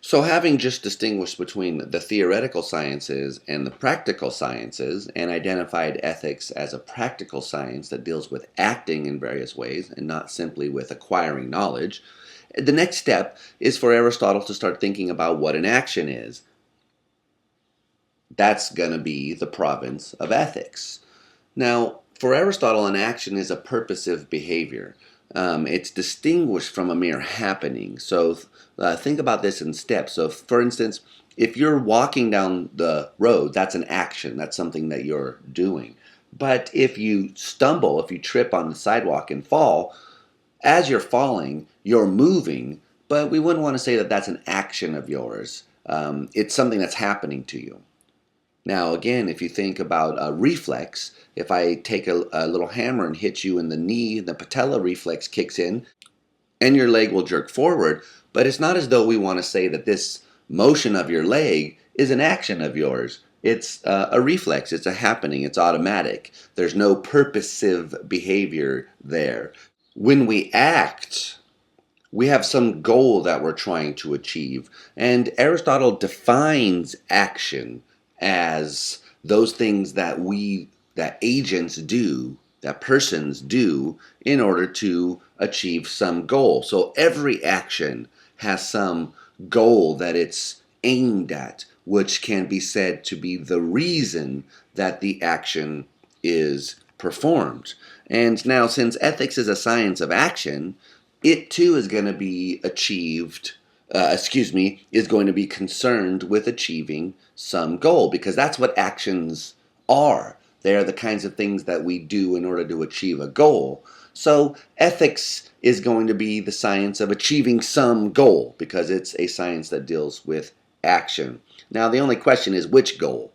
So, having just distinguished between the theoretical sciences and the practical sciences, and identified ethics as a practical science that deals with acting in various ways and not simply with acquiring knowledge, the next step is for Aristotle to start thinking about what an action is. That's going to be the province of ethics. Now, for Aristotle, an action is a purposive behavior. It's distinguished from a mere happening. So think about this in steps. So, for instance, if you're walking down the road, that's an action. That's something that you're doing. But if you stumble, if you trip on the sidewalk and fall, as you're falling, you're moving, but we wouldn't want to say that that's an action of yours. It's something that's happening to you. Now, again, if you think about a reflex, if I take a little hammer and hit you in the knee, the patella reflex kicks in and your leg will jerk forward. But it's not as though we want to say that this motion of your leg is an action of yours. It's a reflex, it's a happening, it's automatic. There's no purposive behavior there. When we act, we have some goal that we're trying to achieve. And Aristotle defines action as those things that agents do, that persons do in order to achieve some goal. So every action has some goal that it's aimed at, which can be said to be the reason that the action is performed. And now, since ethics is a science of action, it too is going to be is going to be concerned with achieving some goal, because that's what actions are. They are the kinds of things that we do in order to achieve a goal. So ethics is going to be the science of achieving some goal, because it's a science that deals with action. Now, the only question is which goal.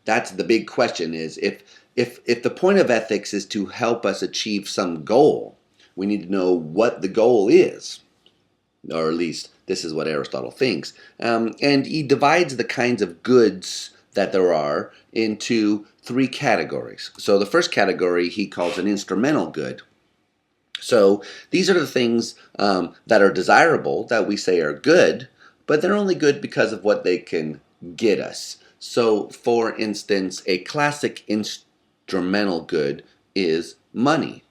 That's the big question, is if the point of ethics is to help us achieve some goal, we need to know what the goal is, or at least this is what Aristotle thinks. And he divides the kinds of goods that there are into three categories. So the first category he calls an instrumental good. So these are the things that are desirable, that we say are good, but they're only good because of what they can get us. So, for instance, a classic instrumental good is money.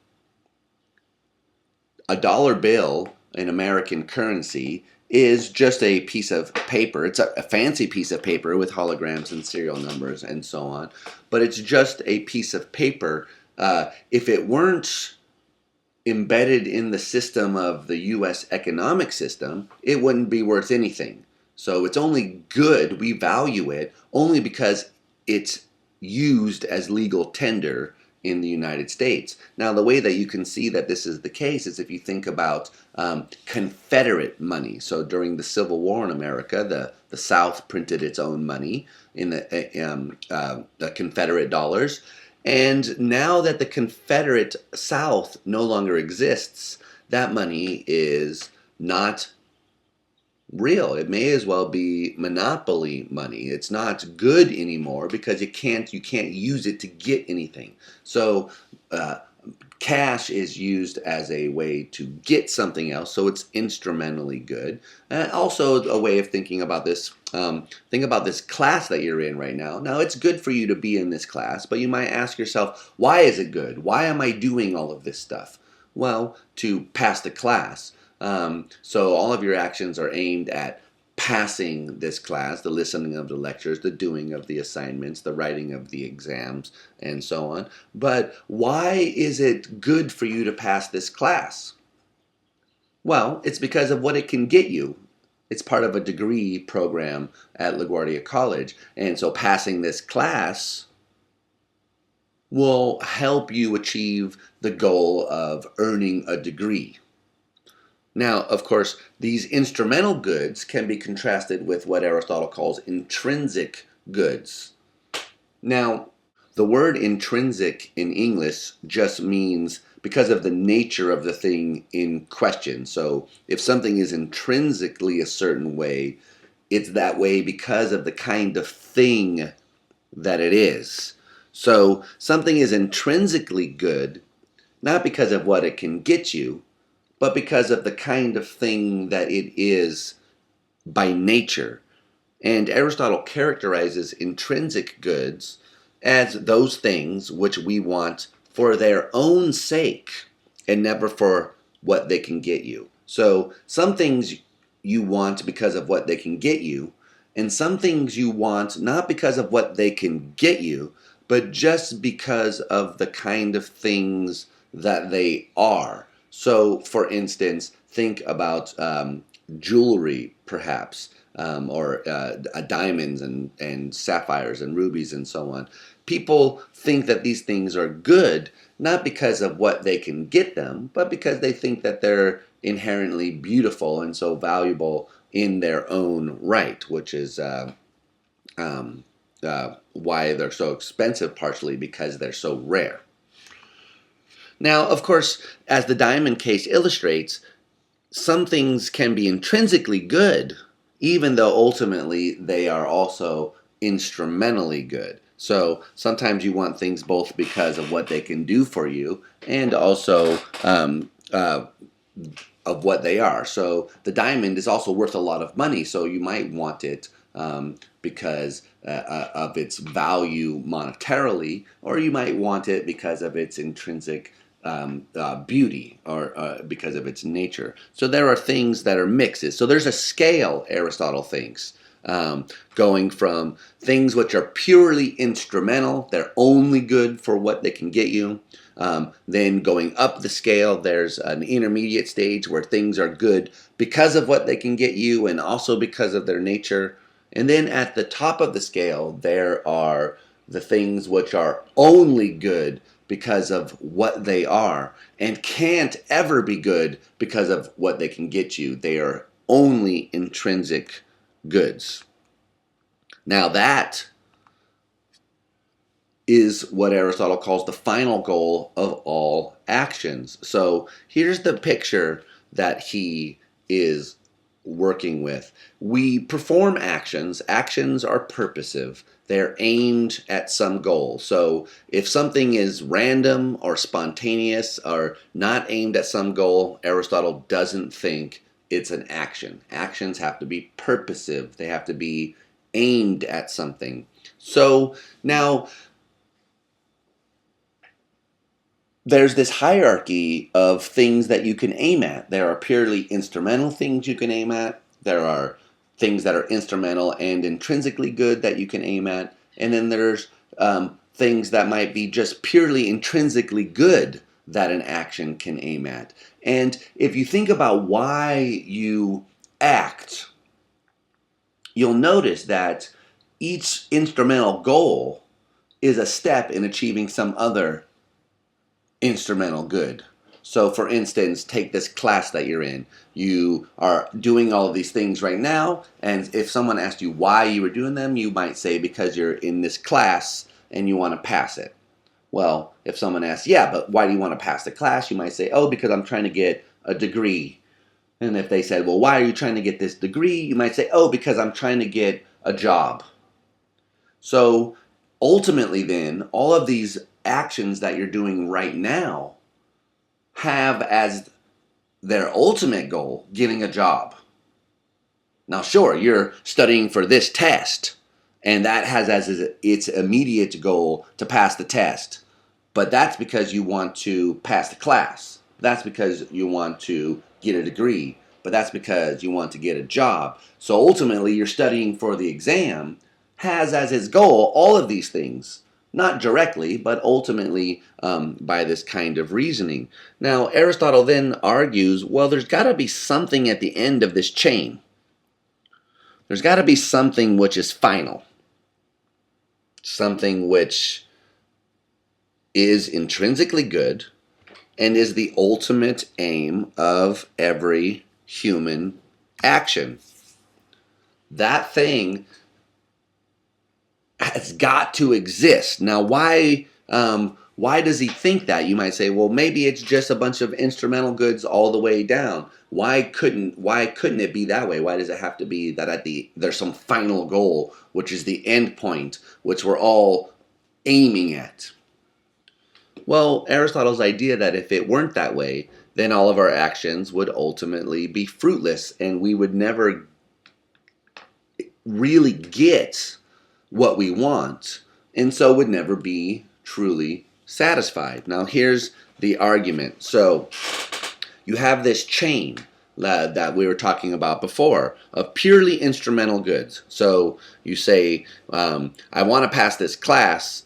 A dollar bill in American currency is just a piece of paper. It's a fancy piece of paper with holograms and serial numbers and so on, but it's just a piece of paper. If it weren't embedded in the system of the U.S. economic system, it wouldn't be worth anything. So it's only good, we value it, only because it's used as legal tender in the United States. Now, the way that you can see that this is the case is if you think about Confederate money. So during the Civil War in America, the South printed its own money in the Confederate dollars. And now that the Confederate South no longer exists, that money is not real. It may as well be monopoly money. It's not good anymore because you can't use it to get anything. So cash is used as a way to get something else, so it's instrumentally good. Also, a way of thinking about this, think about this class that you're in right now. Now, it's good for you to be in this class, but you might ask yourself, why is it good? Why am I doing all of this stuff? Well, to pass the class. So all of your actions are aimed at passing this class, the listening of the lectures, the doing of the assignments, the writing of the exams, and so on. But why is it good for you to pass this class? Well, it's because of what it can get you. It's part of a degree program at LaGuardia College. And so passing this class will help you achieve the goal of earning a degree. Now, of course, these instrumental goods can be contrasted with what Aristotle calls intrinsic goods. Now, the word intrinsic in English just means because of the nature of the thing in question. So if something is intrinsically a certain way, it's that way because of the kind of thing that it is. So something is intrinsically good, not because of what it can get you, but because of the kind of thing that it is by nature. And Aristotle characterizes intrinsic goods as those things which we want for their own sake and never for what they can get you. So some things you want because of what they can get you, and some things you want not because of what they can get you, but just because of the kind of things that they are. So, for instance, think about jewelry, perhaps, or diamonds and sapphires and rubies and so on. People think that these things are good not because of what they can get them, but because they think that they're inherently beautiful and so valuable in their own right, which is why they're so expensive, partially because they're so rare. Now, of course, as the diamond case illustrates, some things can be intrinsically good, even though ultimately they are also instrumentally good. So sometimes you want things both because of what they can do for you and also of what they are. So the diamond is also worth a lot of money, so you might want it because of its value monetarily, or you might want it because of its intrinsic beauty or because of its nature. So there are things that are mixes. So there's a scale, Aristotle thinks, going from things which are purely instrumental, they're only good for what they can get you. Then going up the scale, there's an intermediate stage where things are good because of what they can get you and also because of their nature. And then at the top of the scale, there are the things which are only good because of what they are and can't ever be good because of what they can get you. They are only intrinsic goods. Now that is what Aristotle calls the final goal of all actions. So here's the picture that he is working with. We perform actions. Actions are purposive. They're aimed at some goal. So if something is random or spontaneous or not aimed at some goal, Aristotle doesn't think it's an action. Actions have to be purposive. They have to be aimed at something. So now there's this hierarchy of things that you can aim at. There are purely instrumental things you can aim at. There are things that are instrumental and intrinsically good that you can aim at. And then there's things that might be just purely intrinsically good that an action can aim at. And if you think about why you act, you'll notice that each instrumental goal is a step in achieving some other instrumental good. So for instance, take this class that you're in. You are doing all of these things right now, and if someone asked you why you were doing them, you might say because you're in this class and you want to pass it. Well, if someone asks, yeah, but why do you want to pass the class? You might say, oh, because I'm trying to get a degree. And if they said, well, why are you trying to get this degree? You might say, oh, because I'm trying to get a job. So ultimately then, all of these actions that you're doing right now have as their ultimate goal getting a job. Now, sure, you're studying for this test, and that has as its immediate goal to pass the test. But that's because you want to pass the class. That's because you want to get a degree. But that's because you want to get a job. So ultimately, you're studying for the exam has as its goal all of these things. Not directly, but ultimately by this kind of reasoning. Now, Aristotle then argues, well, there's got to be something at the end of this chain. There's got to be something which is final. Something which is intrinsically good and is the ultimate aim of every human action. That thing has got to exist. Now, why does he think that? You might say, well, maybe it's just a bunch of instrumental goods all the way down. Why couldn't it be that way? Why does it have to be that there's some final goal, which is the end point, which we're all aiming at? Well, Aristotle's idea that if it weren't that way, then all of our actions would ultimately be fruitless, and we would never really get what we want, and so would never be truly satisfied. Now, here's the argument. So you have this chain that we were talking about before of purely instrumental goods. So you say, I want to pass this class,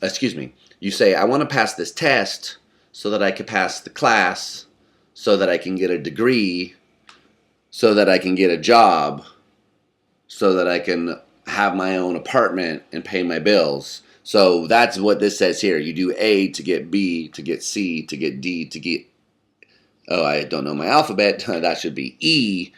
you say, I want to pass this test so that I can pass the class, so that I can get a degree, so that I can get a job, so that I can have my own apartment and pay my bills. So that's what this says here. You do A to get B, to get C, to get D, to get, oh, I don't know my alphabet, that should be E,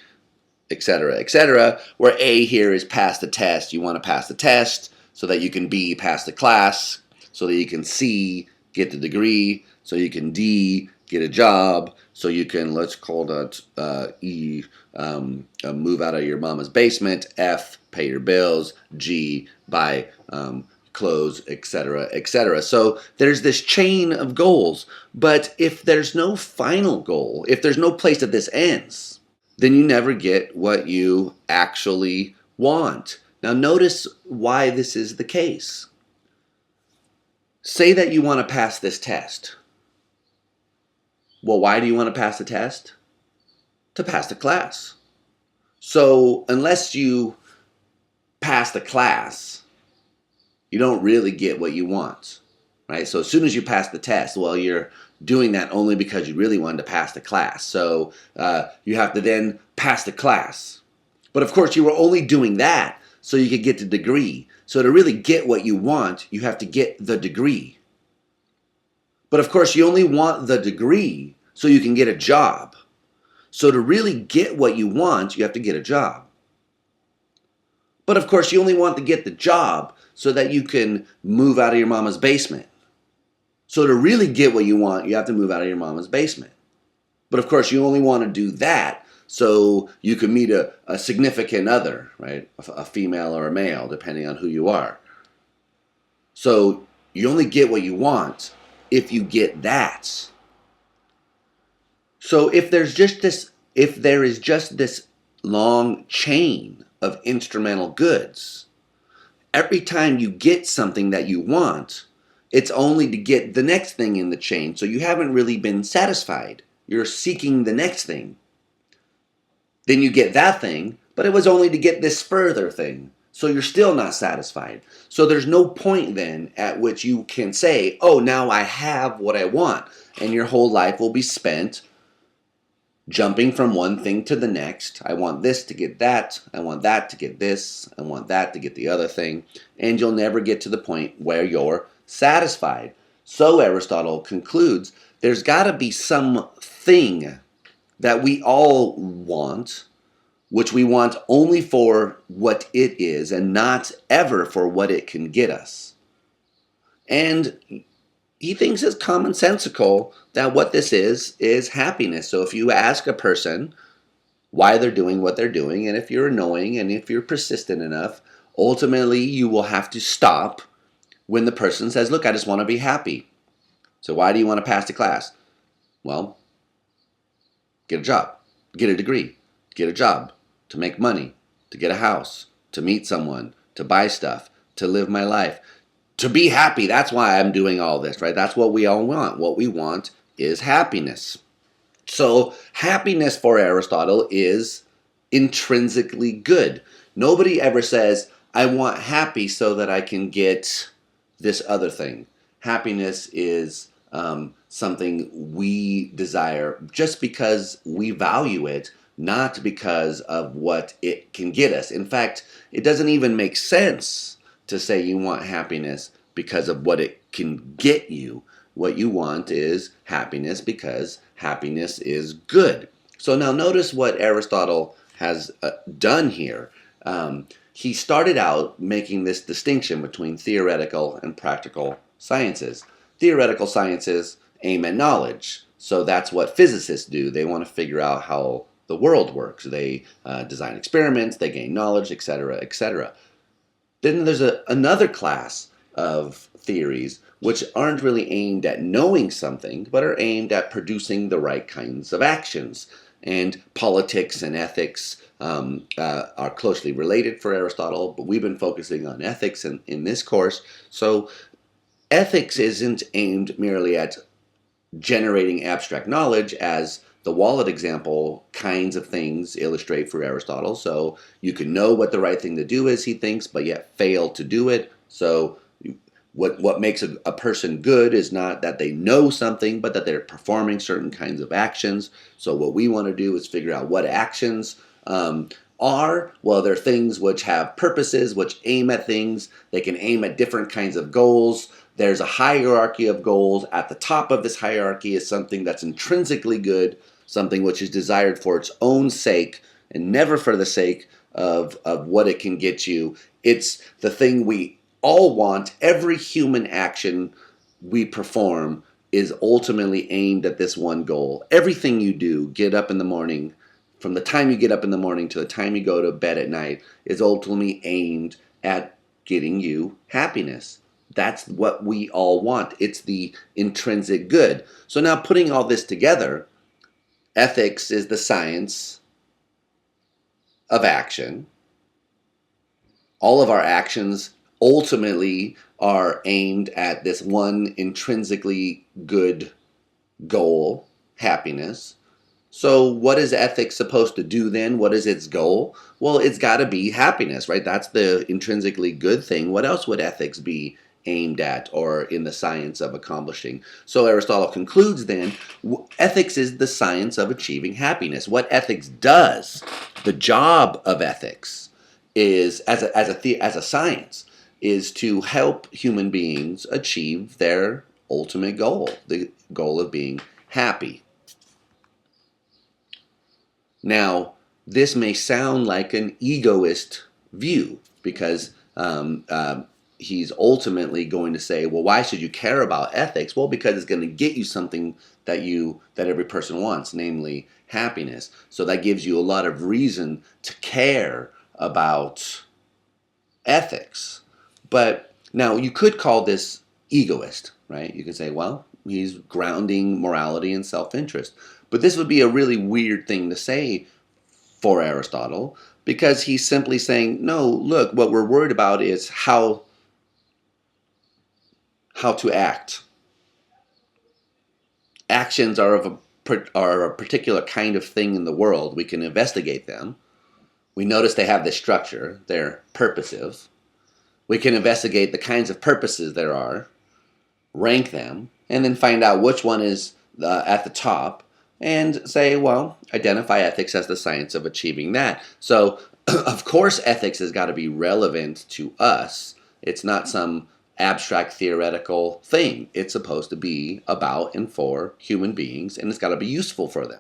etc., etc., where A here is pass the test. You want to pass the test so that you can B, pass the class, so that you can C, get the degree, so you can D, get a job, so you can, let's call that E, move out of your mama's basement, F, pay your bills, G, buy clothes, etc., etc. So there's this chain of goals, but if there's no final goal, if there's no place that this ends, then you never get what you actually want. Now notice why this is the case. Say that you want to pass this test. Well, why do you want to pass the test? To pass the class. So unless you pass the class, you don't really get what you want, right? So as soon as you pass the test, well, you're doing that only because you really wanted to pass the class. So you have to then pass the class. But of course, you were only doing that so you could get the degree. So to really get what you want, you have to get the degree. But of course, you only want the degree so you can get a job. So to really get what you want, you have to get a job. But of course, you only want to get the job so that you can move out of your mama's basement. So to really get what you want, you have to move out of your mama's basement. But of course, you only want to do that so you can meet a significant other, right? A female or a male, depending on who you are. So you only get what you want if you get that. So if there is just this long chain of instrumental goods, every time you get something that you want, it's only to get the next thing in the chain. So you haven't really been satisfied. You're seeking the next thing. Then you get that thing, but it was only to get this further thing. So you're still not satisfied. So there's no point then at which you can say, oh, now I have what I want. And your whole life will be spent jumping from one thing to the next. I want this to get that. I want that to get this. I want that to get the other thing. And you'll never get to the point where you're satisfied. So Aristotle concludes, there's got to be something that we all want, which we want only for what it is and not ever for what it can get us. And he thinks it's commonsensical that what this is happiness. So if you ask a person why they're doing what they're doing, and if you're annoying and if you're persistent enough, ultimately you will have to stop when the person says, look, I just want to be happy. So why do you want to pass the class? Well, get a job, get a degree, get a job, to make money, to get a house, to meet someone, to buy stuff, to live my life, to be happy. That's why I'm doing all this, right? That's what we all want. What we want is happiness. So happiness for Aristotle is intrinsically good. Nobody ever says, I want happy so that I can get this other thing. Happiness is something we desire just because we value it, not because of what it can get us. In fact, it doesn't even make sense to say you want happiness because of what it can get you. What you want is happiness because happiness is good. So now notice what Aristotle has done here. He started out making this distinction between theoretical and practical sciences. Theoretical sciences aim at knowledge. So that's what physicists do. They want to figure out how the world works. They design experiments, they gain knowledge, etc., etc. Then there's another class of theories which aren't really aimed at knowing something, but are aimed at producing the right kinds of actions. and politics and ethics are closely related for Aristotle, but we've been focusing on ethics in this course. So ethics isn't aimed merely at generating abstract knowledge, as the wallet example kinds of things illustrate for Aristotle. So you can know what the right thing to do is, he thinks, but yet fail to do it. So what makes a person good is not that they know something, but that they're performing certain kinds of actions. So what we want to do is figure out what actions are. Well, they're things which have purposes, which aim at things. They can aim at different kinds of goals. There's a hierarchy of goals. At the top of this hierarchy is something that's intrinsically good, something which is desired for its own sake and never for the sake of what it can get you. It's the thing we all want. Every human action we perform is ultimately aimed at this one goal. Everything you do, get up in the morning, from the time you get up in the morning to the time you go to bed at night, is ultimately aimed at getting you happiness. That's what we all want. It's the intrinsic good. So now, putting all this together, ethics is the science of action. All of our actions ultimately are aimed at this one intrinsically good goal, happiness. So what is ethics supposed to do then? What is its goal? Well, it's got to be happiness, right? That's the intrinsically good thing. What else would ethics be aimed at, or in the science of accomplishing? So Aristotle concludes then, ethics is the science of achieving happiness. What ethics does, the job of ethics, is as a science, is to help human beings achieve their ultimate goal, the goal of being happy. Now, this may sound like an egoist view, because he's ultimately going to say, well, why should you care about ethics? Well, because it's going to get you something that every person wants, namely happiness. So that gives you a lot of reason to care about ethics. But now you could call this egoist, right? You could say, well, he's grounding morality in self-interest. But this would be a really weird thing to say for Aristotle, because he's simply saying, no, look, what we're worried about is how to act. Actions are a particular kind of thing in the world. We can investigate them. We notice they have this structure. They're purposive. We can investigate the kinds of purposes there are, rank them, and then find out which one is at the top, and say, well, identify ethics as the science of achieving that. So, of course, ethics has got to be relevant to us. It's not some abstract theoretical thing. It's supposed to be about and for human beings, and it's got to be useful for them.